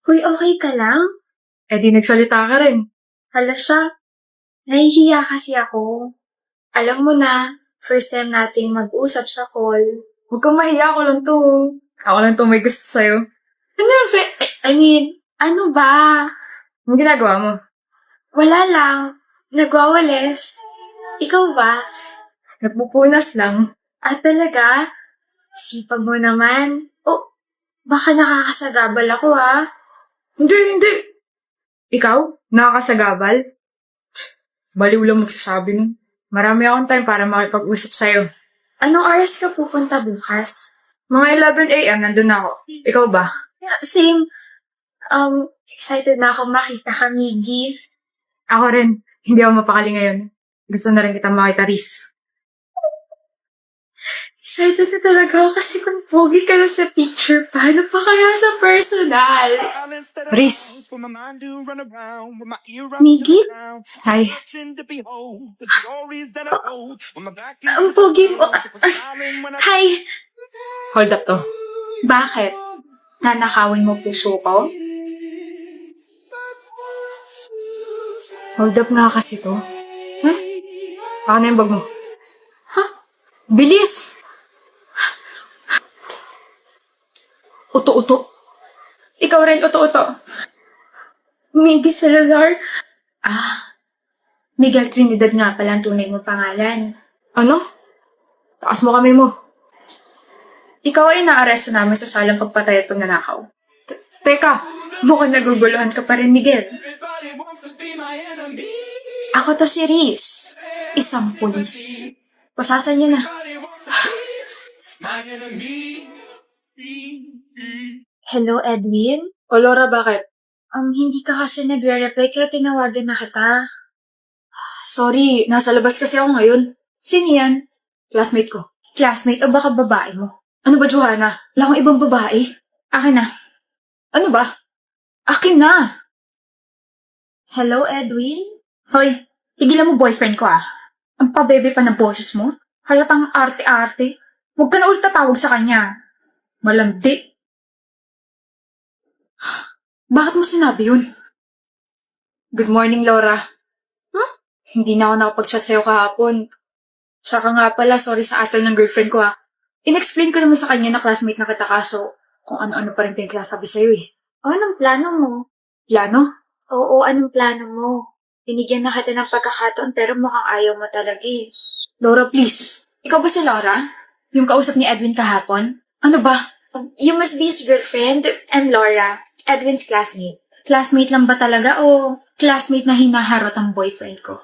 Hoy, okay ka lang? Eh di nagsalita ka rin. Hala siya. Nahihiya kasi ako. Alam mo na, first time nating mag-usap sa call. Huwag kang mahiya, ako lang to. Ako lang to may gusto sa'yo. Ano, ano ba? Anong ginagawa mo? Wala lang. Nagwawales. Ikaw ba? Nagpupunas lang. Talaga? Sipag mo naman. Oh, baka nakakasagabal ako ha. Hindi. Ikaw? Nakakasagabal? Baliw lang magsasabi nun. Marami akong time para makipag-usap sa'yo. Anong oras ka pupunta bukas? Mga 11 a.m. nandun ako. Ikaw ba? Same. Excited na ako makita ka, Miggy. Ako rin. Hindi ako mapakali ngayon. Gusto na rin kita makita, Riz. Excited na talaga ako kasi kung pogi ka na sa picture, paano pa kaya sa personal? Riz. Miggy? Hi. Ang pogi mo. Hi! Hold up to. Bakit? Nanakawin mo puso ko? Hold up nga kasi to. Huh? Ako na yung bag mo. Bilis! Uto-uto. Ikaw rin, uto-uto. Miggy Salazar? Miguel Trinidad nga pala ang tunay mo pangalan. Ano? Taas mo kami mo. Ikaw ay naaresto namin sa salang pagpatay at pagnanakaw. Teka, Mukhang naguguluhan ka pa rin, Miguel. Ako to si Riz. Isang pulis. Pasasan niyo na. Hello, Edwin? o Laura, bakit? Hindi ka kasi nagre-reply kaya tinawagan na kita. Sorry, nasa labas kasi ako ngayon. Sino yan? Classmate ko. Classmate o baka babae mo? Ano ba, Johanna? Wala akong ibang babae. Akin na. Ano ba? Akin na! Hello, Edwin? Hoy, tigilan mo boyfriend ko ah. Ang pabebe pa ng boses mo? Halatang arte-arte. Huwag ka na ulit tatawag sa kanya. Malandi. Bakit mo sinabi yun? Good morning, Laura. Hindi na ako nakapag-chat sa'yo kahapon. Tsaka nga pala, sorry sa asal ng girlfriend ko ah. In-explain ko naman sa kanya na classmate na kita kaso kung ano-ano pa rin pinagsasabi sa'yo eh. Anong plano mo? Plano? Oo, anong plano mo? Binigyan na kita ng pagkakataon pero mukhang ayaw mo talaga eh. Laura, please. Ikaw ba si Laura? Yung kausap ni Edwin kahapon? Ano ba? You must be his girlfriend. I'm Laura, Edwin's classmate. Classmate lang ba talaga o classmate na hinaharot ang boyfriend ko?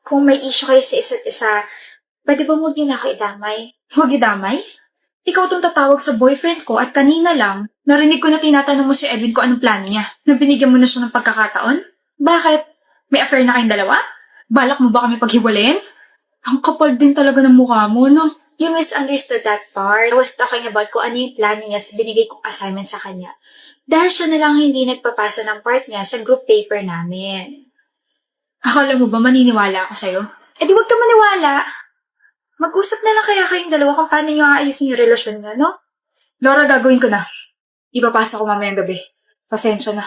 Kung may issue kayo sa isa't isa, pwede ba huwag niyo na ako idamay? Huwag idamay? Ikaw tong tatawag sa boyfriend ko at kanina lang, narinig ko na tinatanong mo si Edwin kung anong plano niya. Na binigyan mo na siya ng pagkakataon? Bakit? May affair na kayong dalawa? Balak mo ba kami paghiwalayin? Ang kapal din talaga ng mukha mo, no? You misunderstood that part. I was talking about kung ano yung plano niya sa binigay kong assignment sa kanya. Dahil siya na lang hindi nagpapasa ng part niya sa group paper namin. Akala mo ba maniniwala ako sa'yo? Di wag ka maniwala. Mag-usap na lang kaya kayong dalawa kung paano nyo aayusin yung relasyon niya, no? Laura, gagawin ko na. Ipapasa ko mamayang gabi. Pasensya na.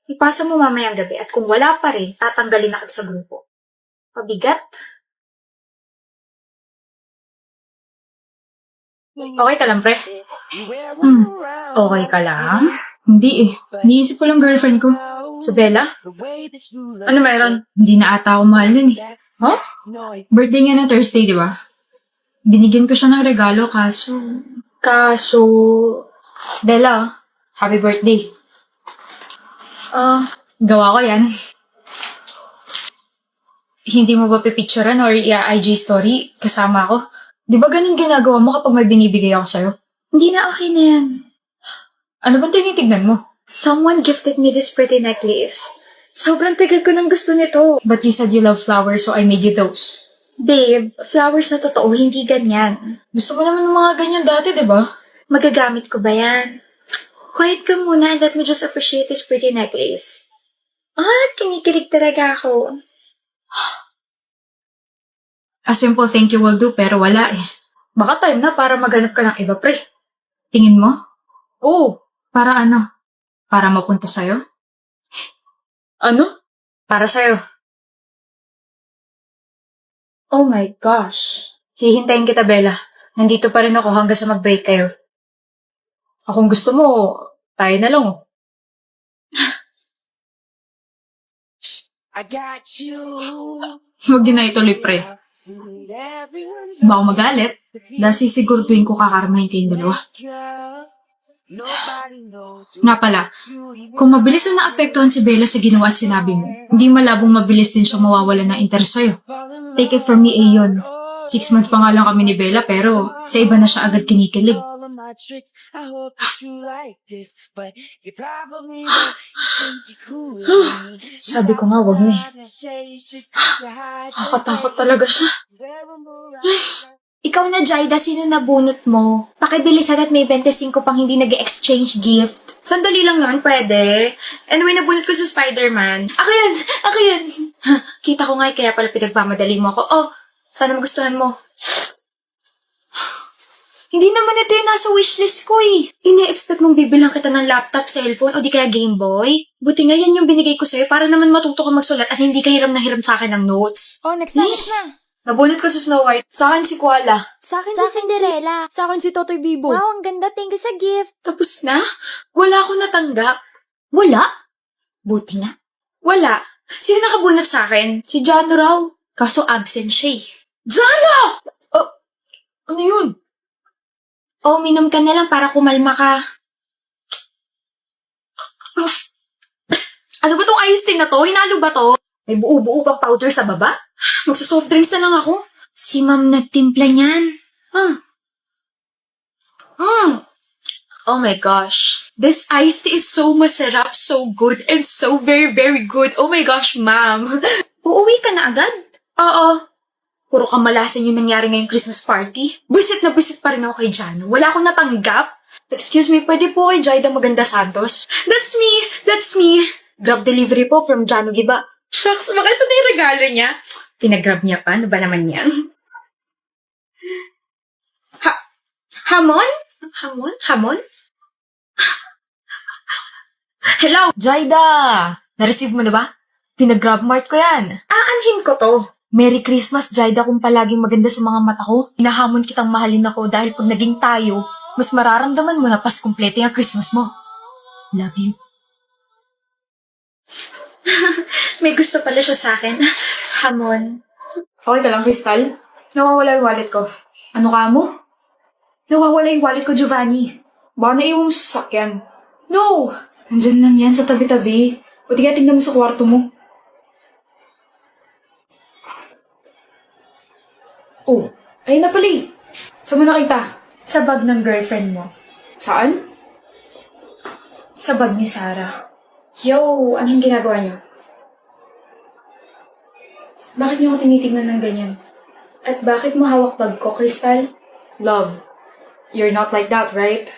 Ipasa mo mamayang gabi at kung wala pa rin, tatanggalin na kita sa grupo. Pabigat? Okay ka lang, pre? Okay ka lang? Hindi eh. Niisip ko lang girlfriend ko. Sa Bella? Ano meron? Hindi na ata ako mahal nun eh. Huh? Birthday niya na Thursday, di ba? Binigyan ko siya ng regalo kaso... Bella, happy birthday. Gawa ko yan. Hindi mo ba pipicturean or i-IG story kasama ako? Di ba ganun ginagawa mo kapag may binibigay ako sa'yo? Hindi na okay na yan. Ano bang tinitignan mo? Someone gifted me this pretty necklace. Sobrang tagal ko nang gusto nito. But you said you love flowers so I made you those. Babe, flowers na totoo, hindi ganyan. Gusto mo naman ng mga ganyan dati, di ba? Magagamit ko ba yan? Quiet ka muna and let me just appreciate this pretty necklace. Kinikilig talaga ako. A simple thank you will do pero wala eh. Baka time na para maghanap ka ng iba, pre. Tingin mo? Oo. Para ano? Para mapunta sa'yo? Ano? Para sa'yo. Oh my gosh. Hihintayin kita, Bella. Nandito pa rin ako hanggang sa mag-break kayo. Kung gusto mo, tayo na lang. I got you. Huwag din na ituloy, pre. Baka magalit. Dahil sisiguraduhin ko kakarmahin kayong dalawa. Nga pala, kung mabilis na naapektuhan si Bella sa ginawa at sinabi mo, hindi malabong mabilis din siya mawawala ng interes sa'yo. Take it from me, Ayon. 6 months pa nga lang kami ni Bella pero sa iba na siya agad kinikilig. Sabi ko nga, wag na eh. Nakatakot talaga siya. Ikaw na, Jaida, sino nabunot mo? Pakibilisan at may 25 pang hindi nag-exchange gift. Sandali lang naman, pwede. Anyway, nabunot ko sa Spider-Man. Ako yan! Ako yan! Ha, kita ko nga kaya pala pinagmamadali mo ako. Oh, sana magustuhan mo. Hindi naman ito yung nasa wishlist ko eh. Ini-expect mong bibilang kita ng laptop, cellphone, o di kaya Game Boy? Buti nga yan yung binigay ko sa'yo para naman matuto ka magsulat at hindi ka hiram na hiram sa akin ng notes. Oh, next na. Nabunot ko sa Snow White. Sa akin si Koala. Sa akin si Cinderella. Sa akin si Totoy Bibo. Wow, ang ganda. Thank you sa gift. Tapos na? Wala akong natanggap. Wala? Buti nga. Wala. Sino nakabunot sa akin? Si John raw. Kaso absent siya eh. Jana! Ano yun? Oh, minom ka na lang para kumalma ka. Ano ba tong iced tea na to? Hinalo ba to? May buo-buo pang powder sa baba? Magsa-soft drinks na lang ako. Si Ma'am nagtimpla niyan. Oh my gosh. This iced tea is so masarap, so good, and so very, very good. Oh my gosh, ma'am. Uuwi ka na agad? Oo. Puro kamalasan yung nangyari ngayong Christmas party. Buisit na buisit pa rin ako kay Jano. Wala akong natanggap. Excuse me, pwede po kay Jaida Maganda Santos? That's me! That's me! Grab delivery po from Jano Giba. Shucks, bakit ito na yung regalo niya? Pinag-grab niya pa? Ano ba naman yan? Hamon? Hamon? Hamon? Hello? Jaida! Na-receive mo na ba? Pinag-grab mart ko yan. Aanhin ko to. Merry Christmas, Jaida, kung palaging maganda sa mga mata ko. Hinahamon kitang mahalin ako dahil pag naging tayo, mas mararamdaman mo na pas kumpleto yung Christmas mo. Love you. May gusto pala siya sa akin. Hamon. Okay ka lang, Crystal? Nawawala yung wallet ko. Ano ka mo? Nawawala yung wallet ko, Giovanni. Baka naiwan mo sa sasakyan. No! Nandyan lang yan sa tabi-tabi. O di kaya tingnan mo sa kwarto mo. Oh, ayun na pala eh. Saan mo nakita? Sa bag ng girlfriend mo. Saan? Sa bag ni Sarah. Yo, anong ginagawa niyo? Bakit niyo ako tinitignan ng ganyan? At bakit mo hawak bag ko, Crystal? Love, you're not like that, right?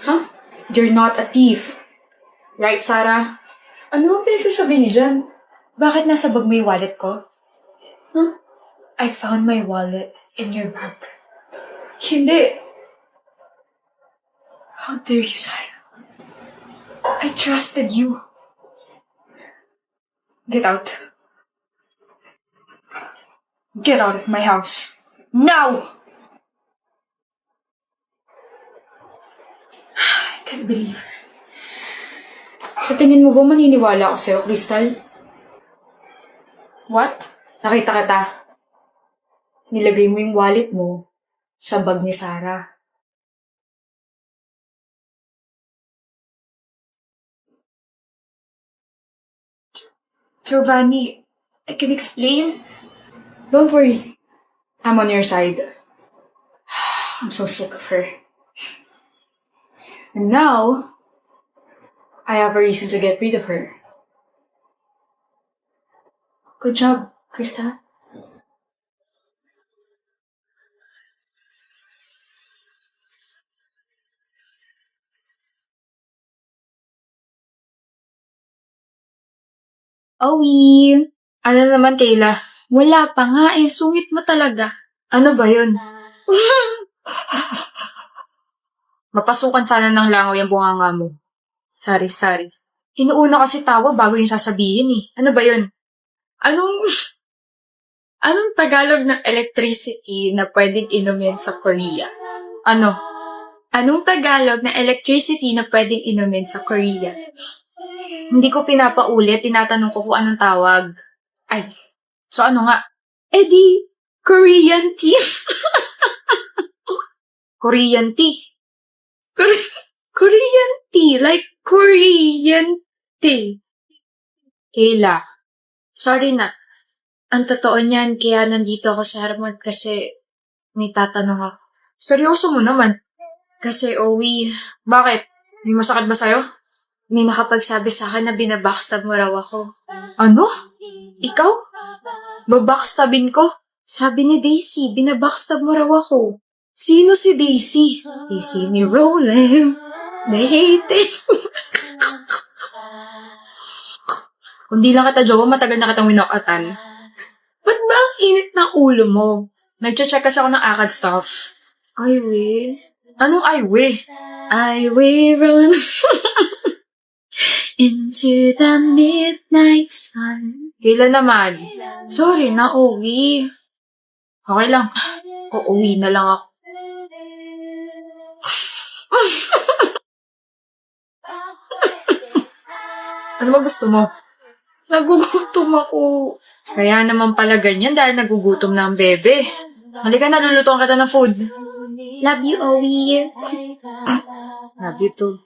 Huh? You're not a thief. Right, Sarah? Ano ang pinagsasabi niyo dyan? Bakit nasa bag mo yung wallet ko? Huh? I found my wallet in your bag. Hindi. How dare you, Sarah? I trusted you. Get out. Get out of my house. Now! I can't believe. Sa tingin mo ba maniniwala ako sa'yo, Crystal? What? Nakita kita. Nilagay mo yung wallet mo sa bag ni Sarah. Giovanni, I can explain. Don't worry. I'm on your side. I'm so sick of her. And now, I have a reason to get rid of her. Good job, Krista. Owie! Ano naman, Kayla? Wala pa nga eh. Sungit mo talaga. Ano ba yun? Mapasukan sana ng langaw yung bunganga mo. Sari-sari. Inuuna kasi tawa bago yung sasabihin eh. Ano ba yun? Anong Tagalog ng electricity na pwedeng inumin sa Korea? Ano? Anong Tagalog na electricity na pwedeng inumin sa Korea? Hindi ko pinapaulit, tinatanong ko kung anong tawag. Ay, so ano nga? Di, Korean tea. Korean tea. Korean tea, like Korean tea. Kayla, sorry na. Ang totoo niyan, kaya nandito ako sa Harmon kasi may tatanong ako. Seryoso mo naman. Kasi, Owie, bakit? May masakit ba sa'yo? May nakapagsabi sa akin na binabackstab mo raw ako. Ano? Ikaw? Babackstabin ko? Sabi ni Daisy, binabackstab mo raw ako. Sino si Daisy? They see me rolling. They hate it. Kung di lang kita jowa, matagal na kitang winokatan. Ba't ba ang init ng ulo mo? Nag-check kasi ako ng akad stuff. Ay, we. Anong ay, we? I will run into the midnight sun. Kailan naman? Sorry na, Owie. Okay lang. Uuwi na lang ako. Ano ba gusto mo? Nagugutom ako. Kaya naman pala ganyan dahil nagugutom na ang bebe. Halika na, lulutuan kita ng food. Love you, Owie. Love you too.